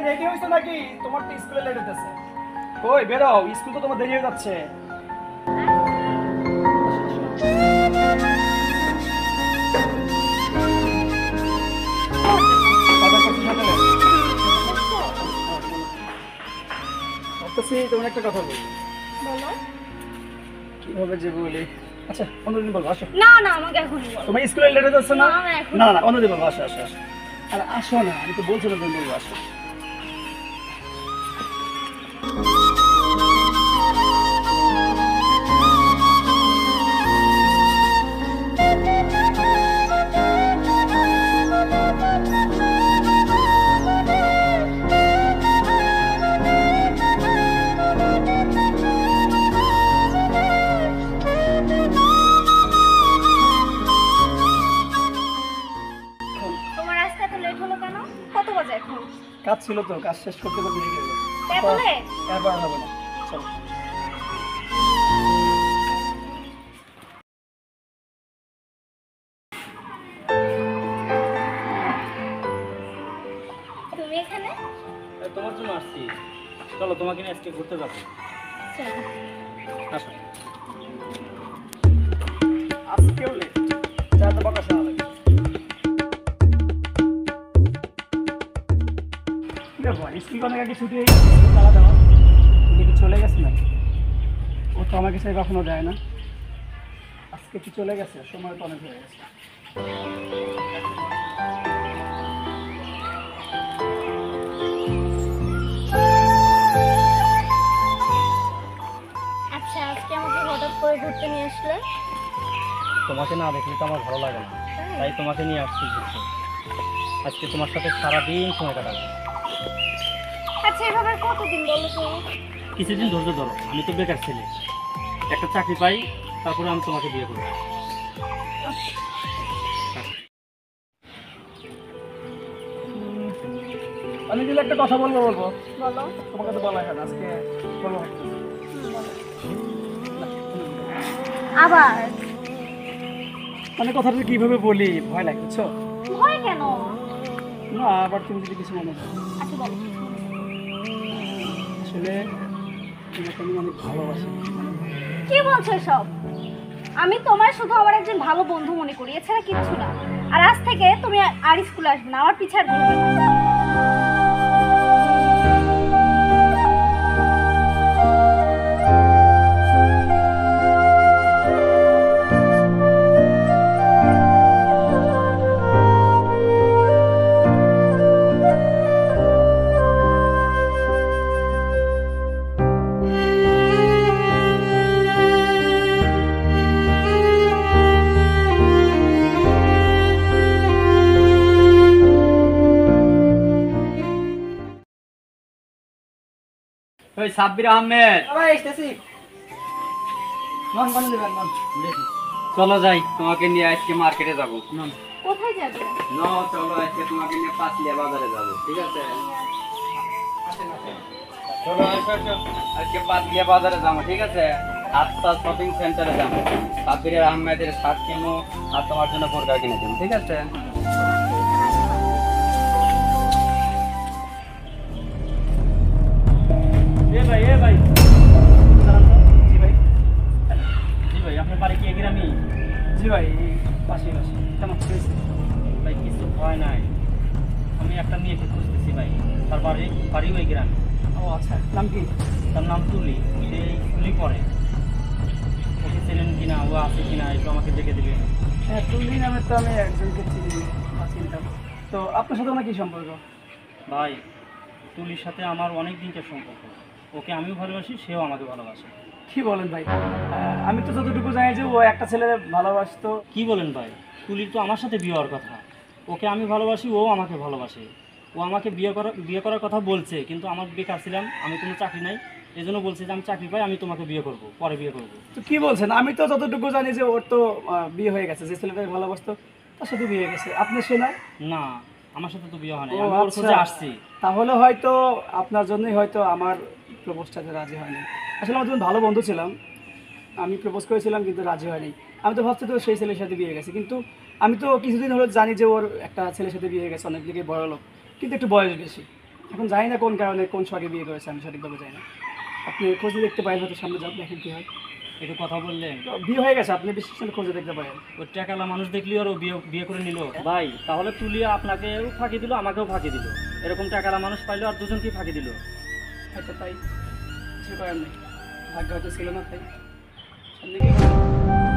Ready হইছো নাকি? তোমার তো স্কুলে লেট হইতেছে। কই বেরো, স্কুল তো তোমার দেরি হয়ে যাচ্ছে। তোমার একটা কথা বলি। বলো। কিভাবে যে বলি, আচ্ছা অন্যদিন বলবো, আসো। না না, আমাকে এখনই বলো। তোমার স্কুলে লেট হয়ে যাচ্ছে না? না না অন্যদিন বলবো, আসো আসো আসো। আর আসো না, আমি তো বলছিলাম তুমি বলবো, আসো। তোমার আজকে এত লেট হলো কেন? কত বাজে এখন? কাজ ছিল তো, কাজ শেষ করতে করতে লেট হয়ে গেছে। এত লেট? এরপর আর হবে না, চলো। তুমি এখানে? তোমার জন্য আসছি, চলো তোমাকে নিয়ে আজকে ঘুরতে যাবো। চলো। আসো। আজকেও লেট, যা তো বকা শোনা লাগে। দেখো স্কুল অনেক আগে ছুটি হয়ে গেছে, তারা দেওয়া কি চলে গেছে নাকি? ও তো আমাকে সাথে কখনো দেয় না, আজকে কি চলে গেছে? সময় তো অনেক হয়ে গেছে। আচ্ছা, আজকে আমাকে হঠাৎ করে ঘুরতে নিয়ে আসলে? তোমাকে না দেখলে তো আমার ভালো লাগে না, তাই তোমাকে নিয়ে আসছি ঘুরতে। আজকে তোমার সাথে সারাদিন সময় কাটাবো। আচ্ছা, এভাবে কতদিন বলো তো? কিছুদিন ধৈর্য ধরো, আমি তো বেকার ছেলে, একটা চাকরি পাই তারপরে আমি তোমাকে বিয়ে করবো। আমি দিলে একটা কথা বলবো। বলো। তোমাকে তো বলা হয় না, আজকে বলবো। আবার? মানে কথাটা কিভাবে বলি, ভয় লাগে বুঝছো? ভয় কেন? না আবার তুমি যদি কিছু মনে করো। আচ্ছা বলো। আসলে তোমাকে আমি অনেক ভালোবাসি। কি বলছো সব? আমি তোমার শুধু আমার একজন ভালো বন্ধু মনে করি, এছাড়া কিচ্ছু না। আর আজ থেকে তুমি আর স্কুলে আসবে না, আমার পিছে আর ঘুরবে না। ওই সাব্বির আহমেদ, আবার এসেছি। মন মন দেবেন মন। চলো যাই, তোমাকে নিয়ে আজকে মার্কেটে যাবো। কোথায় যাবে? না চলো, আজকে তোমাকে নিয়ে পাঁচলিয়া বাজারে যাবো, ঠিক আছে? চলো আসো আসো, আজকে পাঁচলিয়া বাজারে যাবো, ঠিক আছে? আত্মা শপিং সেন্টারে যাবো, সাব্বির আহমেদের শার্ট কিনবো আর তোমার জন্য বোরকা কিনে দেবো, ঠিক আছে? এ ভাই জি ভাই, জি ভাই, আপনার বাড়ি কি এই গ্রামে? জি ভাই, পাশে কেমন হয়েছে? ভাই কিছু ভয় নাই, আমি একটা মেয়েকে খুঁজতেছি ভাই, তার বাড়ি ওই গ্রামে। ও আচ্ছা, নাম কি? তার নাম তুলি, সে স্কুলই পড়ে। ওকে চেনেন কিনা, ও আছে কিনা একটু আমাকে দেখে দেবে। হ্যাঁ, তুলি নামে তো আমি একজনকে চিনতাম। তো আপনার সাথে আমার কি সম্পর্ক? ভাই তুলির সাথে আমার অনেক দিনকার সম্পর্ক, ওকে আমিও ভালোবাসি, সেও আমাকে ভালোবাসে। কি বলেন ভাই? আমি তো যতটুকু জানি যে ও একটা ছেলে ভালোবাসতো। কি বলেন ভাই? তুলির তো আমার সাথে বিয়ে হওয়ার কথা, ওকে আমি ভালোবাসি, ও আমাকে ভালোবাসে। ও আমাকে বিয়ে করার কথা বলছে, কিন্তু আমার বেকার ছিলাম, আমি কোনো চাকরি নাই, এই জন্য বলছে যে আমি চাকরি পাই, আমি তোমাকে বিয়ে করব, পরে বিয়ে করব। তো কি বলছেন? আমি তো যতটুকু জানি যে ওর তো বিয়ে হয়ে গেছে, যে ছেলেটাকে ভালোবাসতো তার সাথে বিয়ে হয়ে গেছে। আপনি সে না? না, আমার সাথে তো বিয়ে হয় না, ও আমি ওর আচ্ছা। খোঁজে আসছি। তাহলে হয়তো আপনার জন্যই হয়তো আমার প্রপোজটাতে রাজি হয়নি। আসলে আমার যখন ভালো বন্ধু ছিলাম, আমি প্রপোজ করেছিলাম কিন্তু রাজি হয়নি। আমি তো ভাবছি তো সেই ছেলের সাথে বিয়ে হয়ে গেছে, কিন্তু আমি তো কিছুদিন হলো জানি যে ওর একটা ছেলের সাথে বিয়ে হয়ে গেছে, অনেক দিকে বড় লোক, কিন্তু একটু বয়স বেশি। এখন জানি না কোন কারণে কোন শখে বিয়ে করেছে, আমি সঠিকভাবে জানি না। আপনি খোঁজে দেখতে পারেন, হয়তো সামনে যান, দেখেন কী হয়। একটু কথা বললেন, তো বিয়ে হয়ে গেছে, আপনি বিশ্বাস করলে খোঁজে দেখতে পারেন। ওই টাকালা মানুষ দেখলি আর ও বিয়ে বিয়ে করে নিল। ভাই তাহলে তুলি আপনাকেও ফাঁকি দিল, আমাকেও ফাঁকি দিল। এরকম টাকালা মানুষ পাইলো আর দুজনকেই ফাঁকি দিল। হয়তো তাই, কিছু করার নেই, ভাগ্য হয়তো ছিল না তাই। সামনে কি করবেন?